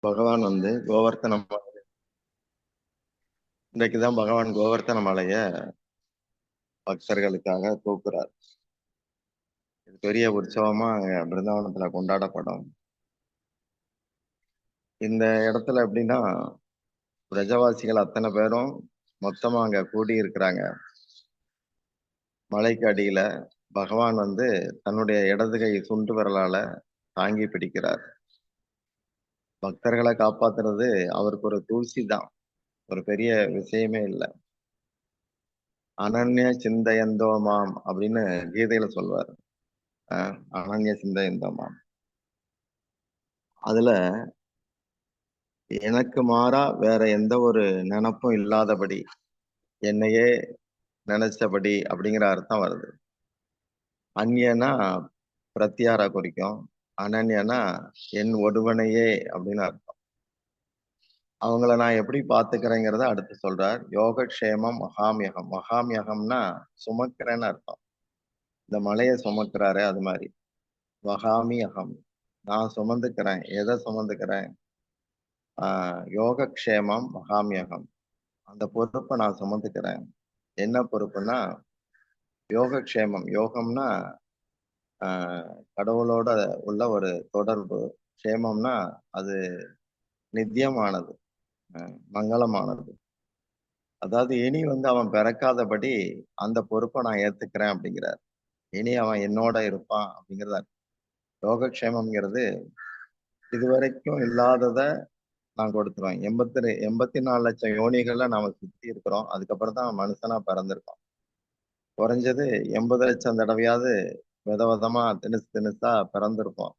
பகவான் வந்து கோவர்த்தன இன்றைக்குதான் பகவான் கோவர்த்தன மலைய பக்தர்களுக்காக தூக்குறார். இது பெரிய உற்சவமா பிருந்தாவனத்துல கொண்டாடப்படும். இந்த இடத்துல எப்படின்னா பிரஜவாசிகள் அத்தனை பேரும் மொத்தமா அங்க கூடி இருக்கிறாங்க. மலைக்கு அடியில பகவான் வந்து தன்னுடைய இடது கை சுண்டு விரலால தாங்கி பிடிக்கிறார். பக்தர்களை காப்பாத்துறது அவருக்கு ஒரு தூசி தான், ஒரு பெரிய விஷயமே இல்லை. அனன்ய சிந்தையந்தோமாம் அப்படின்னு கீதையில சொல்வார். அனன்ய சிந்தையந்தோமாம். அதுல எனக்கு மாறா வேற எந்த ஒரு நினப்பும் இல்லாதபடி என்னையே நினைச்சபடி அப்படிங்கிற அர்த்தம் வருது. அந்நியனா பிரத்யாரா குறிக்கும், அனன்யனா என் ஒருவனையே அப்படின்னு அர்த்தம். அவங்கள நான் எப்படி பாத்துக்கிறேங்கிறத அடுத்து சொல்றார். யோகக்ஷேமம் மகாமியகம். மகாமியகம்னா சுமக்கிறேன்னு அர்த்தம். இந்த மலையை சுமக்கிறாரு அது மாதிரி. வகாமி அகம், நான் சுமந்துக்கிறேன். எதை சுமந்துக்கிறேன்? யோகக்ஷேமம் மகாமியகம், அந்த பொறுப்பை நான் சுமந்துக்கிறேன். என்ன பொறுப்புன்னா யோகக்ஷேமம். யோகம்னா கடவுளோட உள்ள ஒரு தொடர்பு. க்ஷேமம்னா அது நித்தியமானது, மங்களமானது. அதாவது இனி வந்து அவன் பிறக்காதபடி அந்த பொறுப்பை நான் ஏத்துக்கிறேன் அப்படிங்கிறார். இனி அவன் என்னோட இருப்பான் அப்படிங்கிறத. யோகக்ஷேமம்ங்கிறது இதுவரைக்கும் இல்லாததை நான் கொடுத்துருவேன். 84 லட்சம் யோனிகள்ல நாம சுத்தி இருக்கிறோம். அதுக்கப்புறம் தான் மனுஷனா பிறந்திருக்கோம். குறைஞ்சது 80 லட்சம் தடவையாவது விதவிதமா திணுசு திணுசா பிறந்திருப்போம்.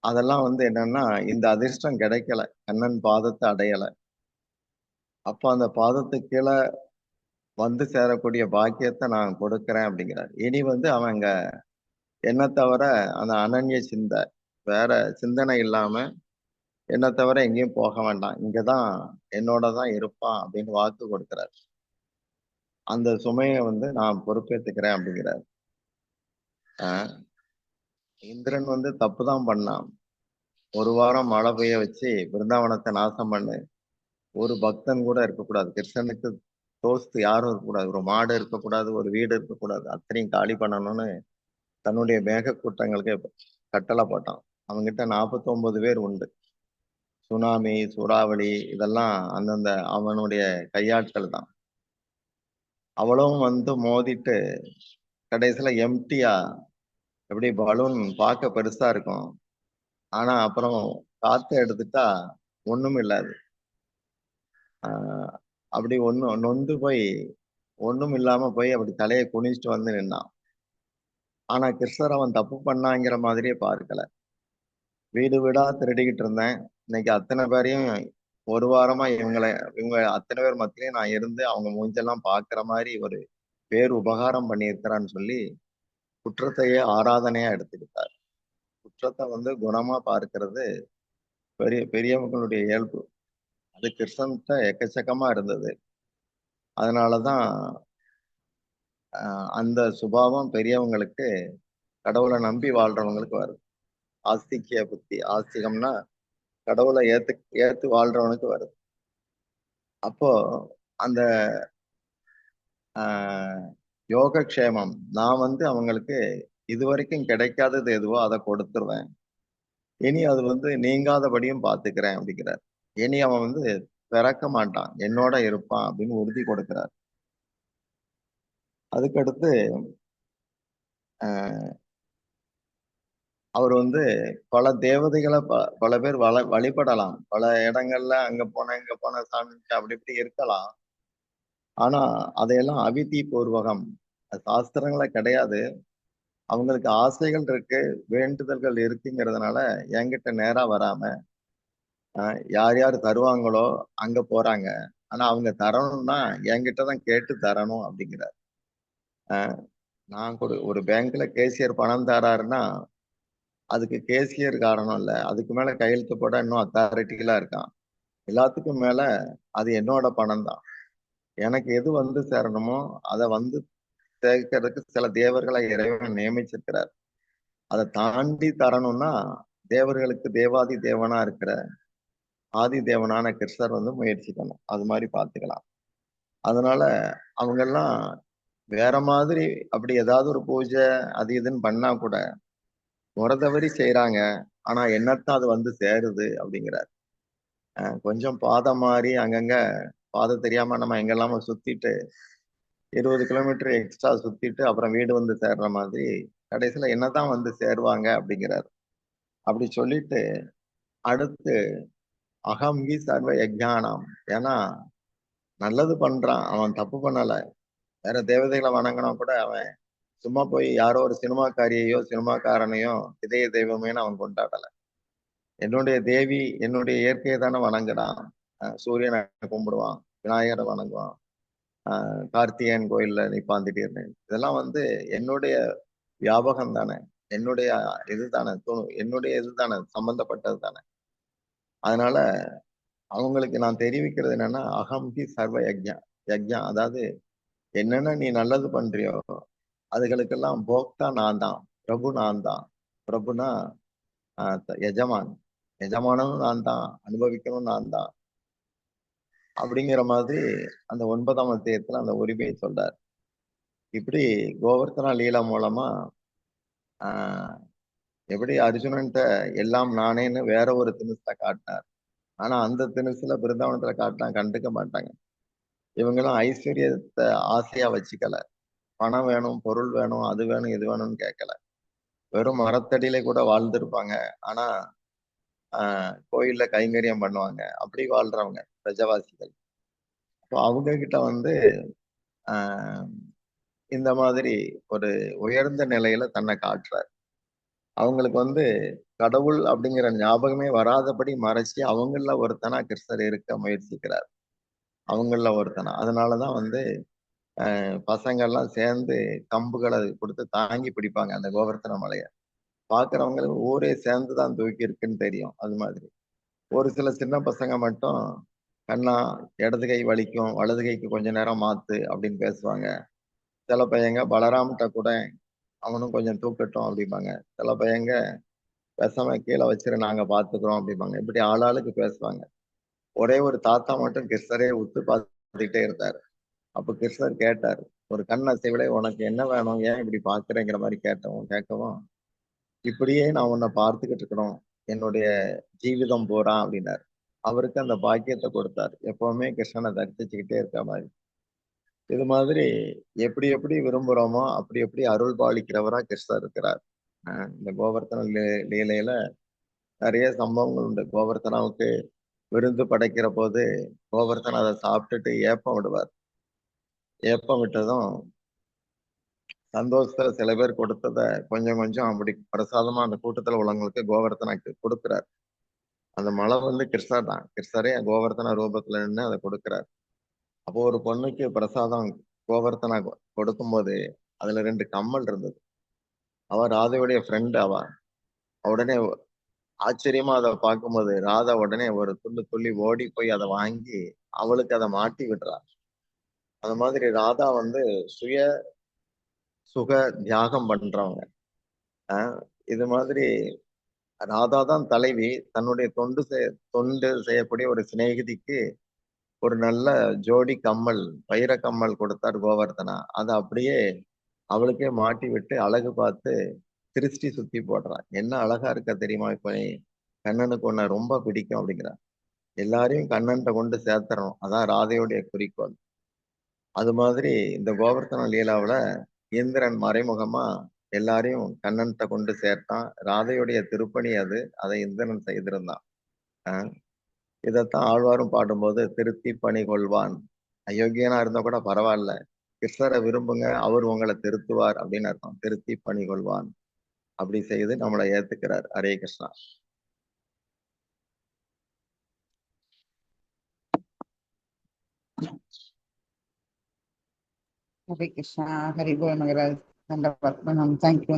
அதெல்லாம் வந்து என்னன்னா இந்த அதிர்ஷ்டம் கிடைக்கல, கண்ணன் பாதத்தை அடையல. அப்ப அந்த பாதத்துக்கு கீழே வந்து சேரக்கூடிய பாக்கியத்தை நான் கொடுக்கிறேன் அப்படிங்கிறார். இனி வந்து அவங்க என்ன தவிர அந்த அனன்ய சிந்தை, வேற சிந்தனை இல்லாம என்ன தவிர எங்கேயும் போக வேண்டாம், இங்கதான் என்னோட தான் இருப்பான் அப்படின்னு வாக்கு கொடுக்கிறார். அந்த சுமையை வந்து நான் பொறுப்பேற்றுக்கிறேன் அப்படிங்கிறார். இந்திரன் வந்து தப்பு தான் பண்ணான். ஒரு வாரம் மழை பெய்ய வச்சு பிருந்தாவனத்தை நாசம் பண்ணு. ஒரு பக்தன் கூட இருக்கக்கூடாது. கிருஷ்ணனுக்கு தோஸ்து யாரும் இருக்கக்கூடாது. ஒரு மாடு இருக்கக்கூடாது, ஒரு வீடு இருக்கக்கூடாது. அத்தனையும் காலி பண்ணணும்னு தன்னுடைய மேக கூட்டங்களுக்கு கட்டளை போட்டான். அவங்கிட்ட 49 பேர் உண்டு. சுனாமி, சூறாவளி இதெல்லாம் அந்தந்த அவனுடைய கையாட்கள் தான். அவளும் வந்து மோதிட்டு கடைசியில எம்டியா, எப்படி பலூன் பார்க்க பெருசா இருக்கும், ஆனா அப்புறம் காத்து எடுத்துட்டா ஒண்ணும் இல்லாது. அப்படி நொந்து போய் ஒண்ணும் இல்லாம போய் அப்படி தலையை குனிஞ்சிட்டு வந்து நின்னான். ஆனா கிருஷ்ணர் அவன் தப்பு பண்ணாங்கிற மாதிரியே பார்க்கல. வீடு வீடா திருடிக்கிட்டு இருந்தேன், இன்னைக்கு அத்தனை பேரையும் ஒரு வாரமா இவங்க அத்தனை பேர் மத்தியிலையும் நான் இருந்து அவங்க மூஞ்செல்லாம் பாக்குற மாதிரி ஒரு பேர் உபகாரம் பண்ணியிருக்கிறான்னு சொல்லி குற்றத்தையே ஆராதனையா எடுத்துக்கிட்டார். குற்றத்தை வந்து குணமா பார்க்கிறது பெரியவங்களுடைய இயல்பு. அது கிருஷ்ணன்கிட்ட எக்கச்சக்கமா இருந்தது. அதனாலதான் அந்த சுபாவம் பெரியவங்களுக்கு, கடவுளை நம்பி வாழ்றவங்களுக்கு வருது. ஆஸ்திகிய புத்தி, ஆஸ்திகம்னா கடவுளை ஏத்து வாழ்றவனுக்கு வருது. அப்போ அந்த யோகக்ஷேமம், நான் வந்து அவங்களுக்கு இதுவரைக்கும் கிடைக்காதது எதுவோ அதை கொடுத்துருவேன். இனி அது வந்து நீங்காதபடியும் பார்த்துக்கிறேன் அப்படிங்கிறார். இனி அவன் வந்து பிறக்க மாட்டான், என்னோட இருப்பான் அப்படின்னு உறுதி கொடுக்கிறார். அதுக்கடுத்து அவர் வந்து பல தேவதைகளை பல பேர் வழிபடலாம். பல இடங்கள்ல அங்க போன இங்க போன சாமி அப்படி இப்படி இருக்கலாம். ஆனா அதையெல்லாம் அவிதி பூர்வகம், சாஸ்திரங்கள கிடையாது. அவங்களுக்கு ஆசைகள் இருக்கு, வேண்டுதல்கள் இருக்குங்கிறதுனால என்கிட்ட நேரா வராம யார் யார் தருவாங்களோ அங்க போறாங்க. ஆனா அவங்க தரணும்னா என்கிட்டதான் கேட்டு தரணும் அப்படிங்கிறார். நான் ஒரு பேங்க்ல கேசியர் பணம் தராருன்னா அதுக்கு கேசியர் காரணம் இல்ல, அதுக்கு மேல கையெழுத்து போட இன்னும் அத்தாரிட்டிகளா இருக்கான். எல்லாத்துக்கும் மேல அது என்னோட பணம் தான். எனக்கு எது வந்து சேரணுமோ அதை வந்து சேர்க்கறதுக்கு சில தேவர்களை இறைவன் நியமிச்சிருக்கிறார். அதை தாண்டி தரணும்னா தேவர்களுக்கு தேவாதி தேவனா இருக்கிற ஆதி தேவனான கிருஷ்ணர் வந்து முயற்சிக்கணும். அது மாதிரி பார்த்துக்கலாம். அதனால அவங்கெல்லாம் வேற மாதிரி அப்படி ஏதாவது ஒரு பூஜை அது இதுன்னு பண்ணா கூட முறை தவறி செய்யறாங்க. ஆனா என்னத்தான் அது வந்து சேருது அப்படிங்கிறார். கொஞ்சம் பாதம் மாறி அங்கங்க பாதை தெரியாம நம்ம எங்கெல்லாம சுத்திட்டு 20 கிலோமீட்டர் எக்ஸ்ட்ரா சுத்திட்டு அப்புறம் வீடு வந்து சேர்ற மாதிரி கடைசியில என்னதான் வந்து சேருவாங்க அப்படிங்கிறார். அப்படி சொல்லிட்டு அடுத்து அகம்ஹி சர்வ யஜ்ஞானாம். ஏன்னா நல்லது பண்றான், அவன் தப்பு பண்ணல. வேற தேவதைகளை வணங்கினா கூட அவன் சும்மா போய் யாரோ ஒரு சினிமாக்காரியையோ சினிமாக்காரனையோ இதய தெய்வமேன்னு அவன் கொண்டாடல. என்னுடைய தேவி என்னுடைய இயற்கையை தானே வணங்குறான். சூரியனை கும்பிடுவான், விநாயகரை வணங்குவான், கார்த்திகேயன் கோயில்ல நிப்பான் திடீர்னு. இதெல்லாம் வந்து என்னுடைய வியாபகம் தானே, என்னுடைய இதுதானே, என்னுடைய இதுதானே, சம்பந்தப்பட்டது தானே. அதனால அவங்களுக்கு நான் தெரிவிக்கிறது என்னன்னா அகம்ஹி சர்வ யஜ்ஞா. யஜ்ஞா அதாவது என்னென்ன நீ நல்லது பண்றியோ அதுகளுக்கெல்லாம் போக்தா நான் தான், பிரபு நான் தான். பிரபுனா எஜமான், எஜமானும் நான் தான், அனுபவிக்கணும் நான் தான் அப்படிங்கிற மாதிரி அந்த 9ஆம் அத்தியாயத்துல அந்த உரிமையை சொல்றார். இப்படி கோவர்த்தனா லீலா மூலமா ஆஹ் எப்படி அர்ஜுனன்ட்ட எல்லாம் நானேன்னு வேற ஒரு திணுசுல காட்டினார். ஆனா அந்த திணுசுல பிருந்தாவனத்துல காட்டினா கண்டுக்க மாட்டாங்க. இவங்களும் ஐஸ்வர்யத்தை ஆசையா வச்சுக்கல. பணம் வேணும், பொருள் வேணும், அது வேணும், இது வேணும்னு கேட்கல. வெறும் மரத்தடியில கூட வாழ்ந்திருப்பாங்க. ஆனா கோயில்ல கைங்கரியம் பண்ணுவாங்க. அப்படி வாழ்றவங்க பிரஜவாசிகள். ஸோ அவங்க கிட்ட வந்து ஆஹ் இந்த மாதிரி ஒரு உயர்ந்த நிலையில தன்னை காட்டுறார். அவங்களுக்கு வந்து கடவுள் அப்படிங்கிற ஞாபகமே வராதபடி மறைச்சி அவங்கள ஒருத்தனா கிருஷ்ணர் இருக்க முயற்சிக்கிறார். அவங்கள ஒருத்தனா. அதனாலதான் வந்து பசங்கள்லாம் சேர்ந்து கம்புகளை கொடுத்து தாங்கி பிடிப்பாங்க அந்த கோவர்த்தன மலையை. பாக்குறவங்களுக்கு ஊரே சேர்ந்துதான் தூக்கி இருக்குன்னு தெரியும். அது மாதிரி ஒரு சில சின்ன பசங்க மட்டும் கண்ணா இடது கை வலிக்கும், வலது கைக்கு கொஞ்ச நேரம் மாத்து அப்படின்னு பேசுவாங்க. சில பையங்க பலராம்கிட்ட கூட அவனும் கொஞ்சம் தூக்கட்டும் அப்படிம்பாங்க. சில பையங்க பேசாம கீழே வச்சிரு நாங்க பாத்துக்கிறோம் அப்படிம்பாங்க. இப்படி ஆளாளுக்கு பேசுவாங்க. ஒரே ஒரு தாத்தா மட்டும் கிருஷ்ணரே உத்து பார்த்துக்கிட்டே இருந்தார். அப்ப கிருஷ்ணர் கேட்டார், ஒரு கண் அசைவிலே உனக்கு என்ன வேணும், ஏன் இப்படி பாக்குறேங்கிற மாதிரி கேட்கவும் இப்படியே நான் உன்னை பார்த்துக்கிட்டு இருக்கணும் என்னுடைய ஜீவிதம் போறான் அப்படின்னாரு. அவருக்கு அந்த பாக்கியத்தை கொடுத்தார். எப்பவுமே கிருஷ்ணனை தரிசிச்சுக்கிட்டே இருக்க மாதிரி. இது மாதிரி எப்படி எப்படி விரும்புறோமோ அப்படி எப்படி அருள் பாலிக்கிறவரா கிருஷ்ணர் இருக்கிறார். இந்த கோவர்த்தன லீலையில நிறைய சம்பவங்கள் உண்டு. கோவர்த்தனாவுக்கு விருந்து படைக்கிற போது கோவர்த்தன் அதை சாப்பிட்டுட்டு ஏப்பம் விடுவார். ஏப்பம் விட்டதும் சந்தோஷத்துல சில பேர் கொடுத்தத கொஞ்சம் கொஞ்சம் அப்படி பிரசாதமா அந்த கூட்டத்துல உள்ளவங்களுக்கு கோவர்த்தனாக்கு கொடுக்கிறார். அந்த மலை வந்து கிருஷ்ணர் தான். கிருஷ்ணரே கோவர்த்தன ரூபத்துல நின்று அதை கொடுக்கிறார். அப்போ ஒரு பொண்ணுக்கு பிரசாதம் கோவர்த்தனா கொடுக்கும்போது அதுல 2 கம்மல் இருந்தது. அவ ராதையுடைய ஃப்ரெண்டு அவ. உடனே ஆச்சரியமா அதை பார்க்கும்போது ராதா உடனே ஒரு துள்ளு துள்ளி ஓடி போய் அதை வாங்கி அவளுக்கு அதை மாட்டி விடுறா. அந்த மாதிரி ராதா வந்து சுய சுக தியாகம் பண்றவங்க. இது மாதிரி ராதா தான் தலைவி. தன்னுடைய தொண்டு செய்யக்கூடிய ஒரு சிநேகிதிக்கு ஒரு நல்ல ஜோடி கம்மல், வைர கம்மல் கொடுத்தார் கோவர்த்தனா. அதை அப்படியே அவளுக்கே மாட்டி விட்டு அழகு பார்த்து திருஷ்டி சுத்தி போடுறான். என்ன அழகா இருக்க தெரியுமா இப்ப நீ, கண்ணனுக்கு உன்னை ரொம்ப பிடிக்கும் அப்படிங்கிறான். எல்லாரையும் கண்ணன்ட்ட கொண்டு சேர்த்துறணும், அதான் ராதையுடைய குறிக்கோள். அது மாதிரி இந்த கோவர்த்தன லீலாவுல இந்திரன் மறைமுகமா எல்லாரையும் கண்ணன்ட்ட கொண்டு சேர்த்தான். ராதையுடைய திருப்பணி அது, அதை இந்திரன் செய்திருந்தான். அஹ் இதைத்தான் ஆழ்வாரும் பாடும்போது திருத்தி பணி கொள்வான். அயோக்கியனா இருந்தா கூட பரவாயில்ல, கிருஷ்ணரை விரும்புங்க, அவர் உங்களை திருத்துவார் அப்படின்னு அர்த்தம். திருத்தி பணி கொள்வான் அப்படி செய்து நம்மளை ஏத்துக்கிறார். ஹரே கிருஷ்ணா. ஹரே கிருஷ்ணா. ஹரி போல் மகராஜ். தண்டவத். தேங்க்யூ.